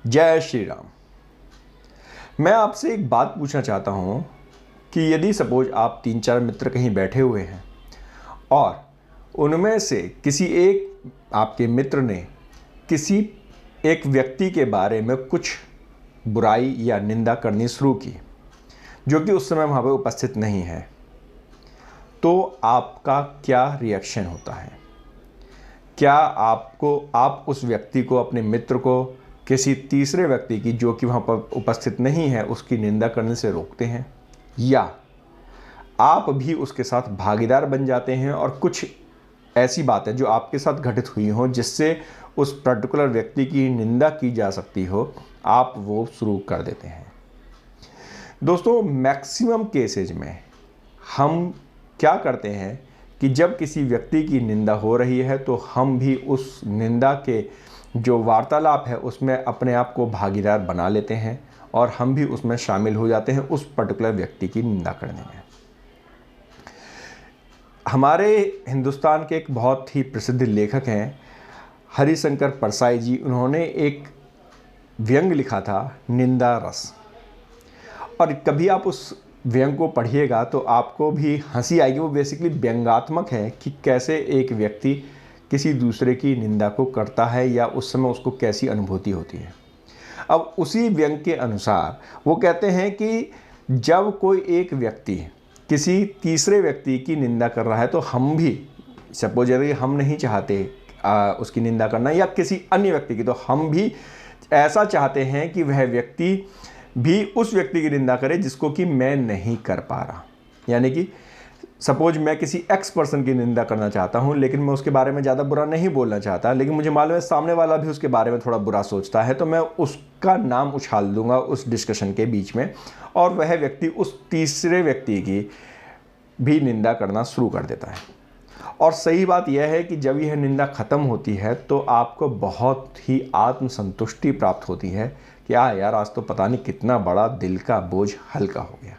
जय श्री राम। मैं आपसे एक बात पूछना चाहता हूँ कि यदि सपोज आप 3-4 मित्र कहीं बैठे हुए हैं और उनमें से किसी एक आपके मित्र ने किसी एक व्यक्ति के बारे में कुछ बुराई या निंदा करनी शुरू की जो कि उस समय वहाँ पर उपस्थित नहीं है, तो आपका क्या रिएक्शन होता है? क्या आप उस व्यक्ति को, अपने मित्र को, किसी तीसरे व्यक्ति की जो कि वहाँ पर उपस्थित नहीं है उसकी निंदा करने से रोकते हैं, या आप भी उसके साथ भागीदार बन जाते हैं और कुछ ऐसी बातें जो आपके साथ घटित हुई हों जिससे उस पर्टिकुलर व्यक्ति की निंदा की जा सकती हो, आप वो शुरू कर देते हैं? दोस्तों, मैक्सिमम केसेज में हम क्या करते हैं कि जब किसी व्यक्ति की निंदा हो रही है तो हम भी उस निंदा के जो वार्तालाप है उसमें अपने आप को भागीदार बना लेते हैं और हम भी उसमें शामिल हो जाते हैं उस पर्टिकुलर व्यक्ति की निंदा करने में। हमारे हिंदुस्तान के एक बहुत ही प्रसिद्ध लेखक हैं हरिशंकर परसाई जी। उन्होंने एक व्यंग लिखा था, निंदा रस, और कभी आप उस व्यंग को पढ़िएगा तो आपको भी हंसी आएगी। वो बेसिकली व्यंग्यात्मक है कि कैसे एक व्यक्ति किसी दूसरे की निंदा को करता है या उस समय उसको कैसी अनुभूति होती है। अब उसी व्यंग के अनुसार वो कहते हैं कि जब कोई एक व्यक्ति किसी तीसरे व्यक्ति की निंदा कर रहा है तो हम भी, सपोज यदि हम नहीं चाहते उसकी निंदा करना या किसी अन्य व्यक्ति की, तो हम भी ऐसा चाहते हैं कि वह व्यक्ति भी उस व्यक्ति की निंदा करे जिसको कि मैं नहीं कर पा रहा। यानी कि सपोज मैं किसी एक्स पर्सन की निंदा करना चाहता हूं लेकिन मैं उसके बारे में ज़्यादा बुरा नहीं बोलना चाहता, लेकिन मुझे मालूम है सामने वाला भी उसके बारे में थोड़ा बुरा सोचता है, तो मैं उसका नाम उछाल दूंगा उस डिस्कशन के बीच में और वह व्यक्ति उस तीसरे व्यक्ति की भी निंदा करना शुरू कर देता है। और सही बात यह है कि जब यह निंदा ख़त्म होती है तो आपको बहुत ही आत्मसंतुष्टि प्राप्त होती है कि यार आज तो पता नहीं कितना बड़ा दिल का बोझ हल्का हो गया।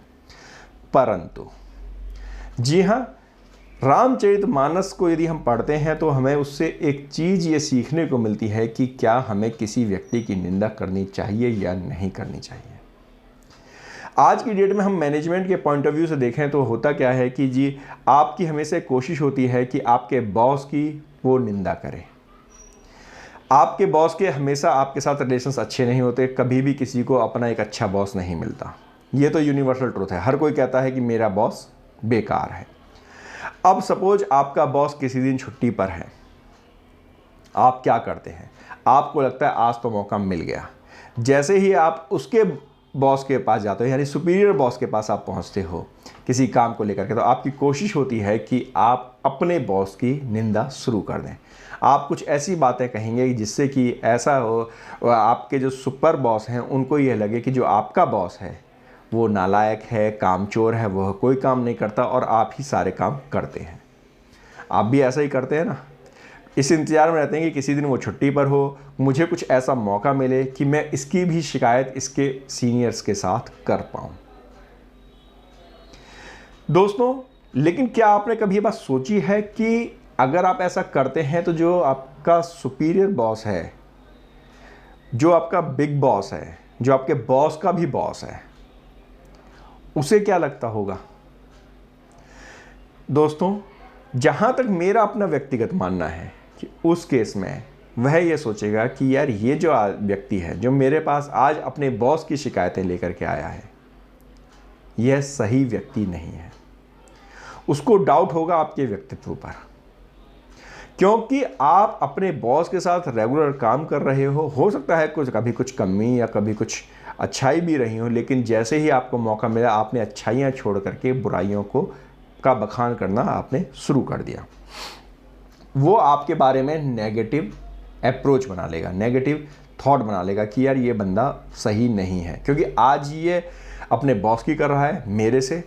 परंतु जी हाँ, रामचरितमानस को यदि हम पढ़ते हैं तो हमें उससे एक चीज़ ये सीखने को मिलती है कि क्या हमें किसी व्यक्ति की निंदा करनी चाहिए या नहीं करनी चाहिए। आज की डेट में हम मैनेजमेंट के पॉइंट ऑफ व्यू से देखें तो होता क्या है कि जी आपकी हमेशा कोशिश होती है कि आपके बॉस की वो निंदा करें। आपके बॉस के हमेशा आपके साथ रिलेशंस अच्छे नहीं होते, कभी भी किसी को अपना एक अच्छा बॉस नहीं मिलता। ये तो यूनिवर्सल ट्रूथ है, हर कोई कहता है कि मेरा बॉस बेकार है। अब सपोज आपका बॉस किसी दिन छुट्टी पर है, आप क्या करते हैं? आपको लगता है आज तो मौका मिल गया। जैसे ही आप उसके बॉस के पास जाते हो, यानी सुपीरियर बॉस के पास आप पहुंचते हो किसी काम को लेकर के, तो आपकी कोशिश होती है कि आप अपने बॉस की निंदा शुरू कर दें। आप कुछ ऐसी बातें कहेंगे जिससे कि ऐसा हो आपके जो सुपर बॉस हैं उनको यह लगे कि जो आपका बॉस है वो नालायक है, कामचोर है, वह कोई काम नहीं करता और आप ही सारे काम करते हैं। आप भी ऐसा ही करते हैं ना? इस इंतज़ार में रहते हैं कि किसी दिन वो छुट्टी पर हो, मुझे कुछ ऐसा मौका मिले कि मैं इसकी भी शिकायत इसके सीनियर्स के साथ कर पाऊँ। दोस्तों, लेकिन क्या आपने कभी ये बात सोची है कि अगर आप ऐसा करते हैं तो जो आपका सुपीरियर बॉस है, जो आपका बिग बॉस है, जो आपके बॉस का भी बॉस है, उसे क्या लगता होगा? दोस्तों, जहां तक मेरा अपना व्यक्तिगत मानना है कि उस केस में वह ये सोचेगा कि यार ये जो व्यक्ति है जो मेरे पास आज अपने बॉस की शिकायतें लेकर के आया है, यह सही व्यक्ति नहीं है। उसको डाउट होगा आपके व्यक्तित्व पर, क्योंकि आप अपने बॉस के साथ रेगुलर काम कर रहे हो सकता है कभी कुछ कमी या कभी कुछ अच्छाई भी रही हो, लेकिन जैसे ही आपको मौका मिला आपने अच्छाइयाँ छोड़ करके बुराइयों का बखान करना आपने शुरू कर दिया। वो आपके बारे में नेगेटिव अप्रोच बना लेगा, नेगेटिव थॉट बना लेगा कि यार ये बंदा सही नहीं है, क्योंकि आज ये अपने बॉस की कर रहा है मेरे से,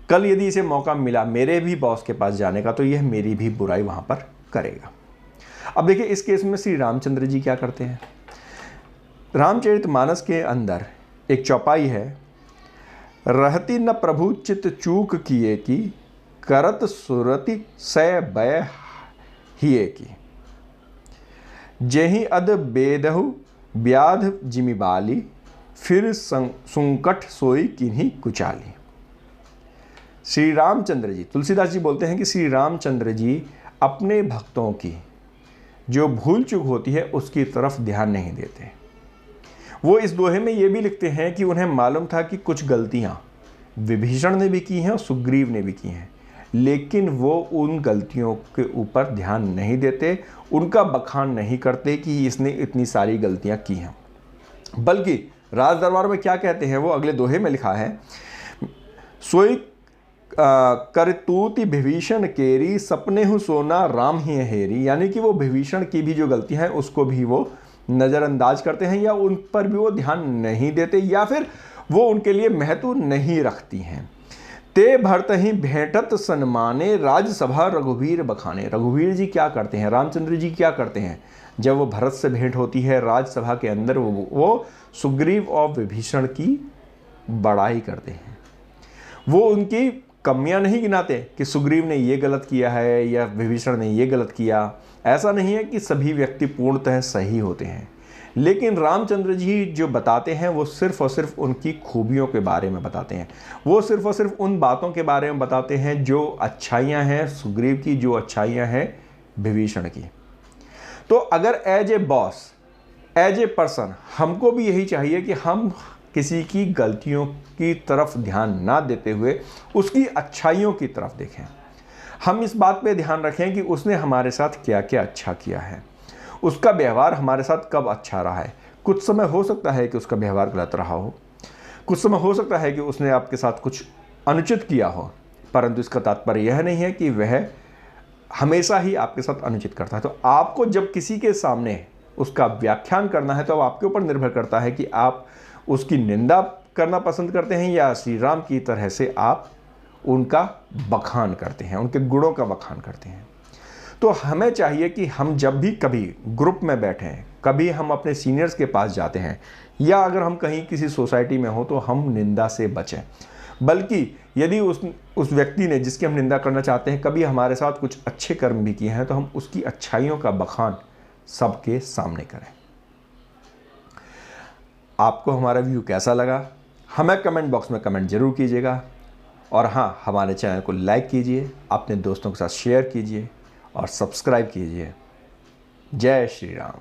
कल यदि इसे मौका मिला मेरे भी बॉस के पास जाने का तो यह मेरी भी बुराई वहाँ पर करेगा। अब देखिए इस केस में श्री रामचंद्र जी क्या करते हैं। रामचरितमानस के अंदर एक चौपाई है, रहती न प्रभु चित चूक किए की, करत सुरति सय बय हिए की, जेहि अद बेदहु ब्याध जिमि बाली, फिर संकट सोई किन्हीं कुचाली। श्री रामचंद्र जी, तुलसीदास जी बोलते हैं कि श्री रामचंद्र जी अपने भक्तों की जो भूल चूक होती है उसकी तरफ ध्यान नहीं देते। वो इस दोहे में ये भी लिखते हैं कि उन्हें मालूम था कि कुछ गलतियां विभीषण ने भी की हैं और सुग्रीव ने भी की हैं, लेकिन वो उन गलतियों के ऊपर ध्यान नहीं देते, उनका बखान नहीं करते कि इसने इतनी सारी गलतियां की हैं। बल्कि राज दरबार में क्या कहते हैं, वो अगले दोहे में लिखा है, सोई करतूति विभीषण केरी, सपने हूँ सोना राम ही हेरी। यानी कि वो विभीषण की भी जो गलती है उसको भी वो नज़रअंदाज करते हैं, या उन पर भी वो ध्यान नहीं देते, या फिर वो उनके लिए महत्व नहीं रखती हैं। ते भरत ही भेंटत सन्माने, राजसभा रघुवीर बखाने। रघुवीर जी क्या करते हैं, रामचंद्र जी क्या करते हैं, जब वो भरत से भेंट होती है राजसभा के अंदर, वो सुग्रीव और विभीषण की बड़ाई करते हैं। वो उनकी कमियां नहीं गिनाते कि सुग्रीव ने ये गलत किया है या विभीषण ने ये गलत किया। ऐसा नहीं है कि सभी व्यक्ति पूर्णतः सही होते हैं, लेकिन रामचंद्र जी जो बताते हैं वो सिर्फ और सिर्फ उनकी खूबियों के बारे में बताते हैं। वो सिर्फ और सिर्फ उन बातों के बारे में बताते हैं जो अच्छाइयाँ हैं सुग्रीव की, जो अच्छाइयाँ हैं विभीषण की। तो अगर as a boss, as a person, हमको भी यही चाहिए कि हम किसी की गलतियों की तरफ ध्यान ना देते हुए उसकी अच्छाइयों की तरफ देखें। हम इस बात पे ध्यान रखें कि उसने हमारे साथ क्या क्या अच्छा किया है, उसका व्यवहार हमारे साथ कब अच्छा रहा है। कुछ समय हो सकता है कि उसका व्यवहार गलत रहा हो, कुछ समय हो सकता है कि उसने आपके साथ कुछ अनुचित किया हो, परंतु इसका तात्पर्य यह नहीं है कि वह हमेशा ही आपके साथ अनुचित करता है। तो आपको जब किसी के सामने उसका व्याख्यान करना है तो अब आपके ऊपर निर्भर करता है कि आप उसकी निंदा करना पसंद करते हैं या श्री राम की तरह से आप उनका बखान करते हैं, उनके गुणों का बखान करते हैं। तो हमें चाहिए कि हम जब भी कभी ग्रुप में बैठे हैं, कभी हम अपने सीनियर्स के पास जाते हैं, या अगर हम कहीं किसी सोसाइटी में हो तो हम निंदा से बचें। बल्कि यदि उस व्यक्ति ने जिसकी हम निंदा करना चाहते हैं कभी हमारे साथ कुछ अच्छे कर्म भी किए हैं तो हम उसकी अच्छाइयों का बखान सबके सामने करें। आपको हमारा व्यू कैसा लगा हमें कमेंट बॉक्स में कमेंट जरूर कीजिएगा, और हाँ, हमारे चैनल को लाइक कीजिए, अपने दोस्तों के साथ शेयर कीजिए और सब्सक्राइब कीजिए। जय श्री राम।